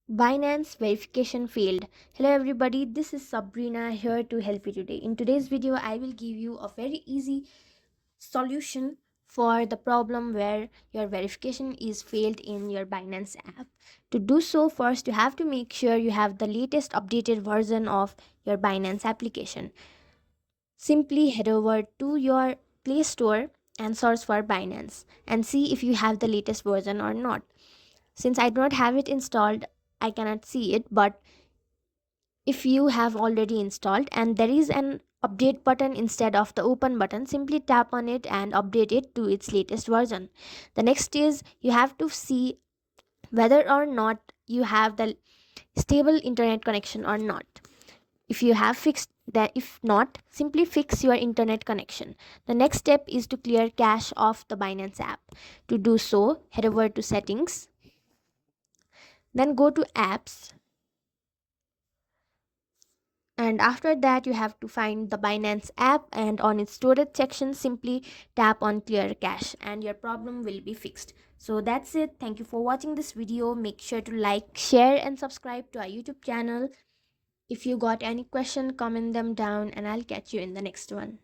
Binance verification failed. Hello everybody, this is Sabrina here to help you today. In today's video, I will give you a very easy solution for the problem where your verification is failed in your Binance app. To do so, first you have to make sure you have the latest updated version of your Binance application. Simply head over to your Play Store and search for Binance and see if you have the latest version or not. Since I do not have it installed, I cannot see it, but if you have already installed and there is an update button instead of the open button, simply tap on it and update it to its latest version. The next is you have to see whether or not you have the stable internet connection or not. If you have fixed that, if not, simply fix your internet connection. The next step is to clear cache of the Binance app. To do so, head over to settings, then go to apps, and after that you have to find the Binance app, and on its storage section simply tap on clear cache and your problem will be fixed. So that's it. Thank you for watching this video. Make sure to like, share and subscribe to our YouTube channel. If you got any question, comment them down and I'll catch you in the next one.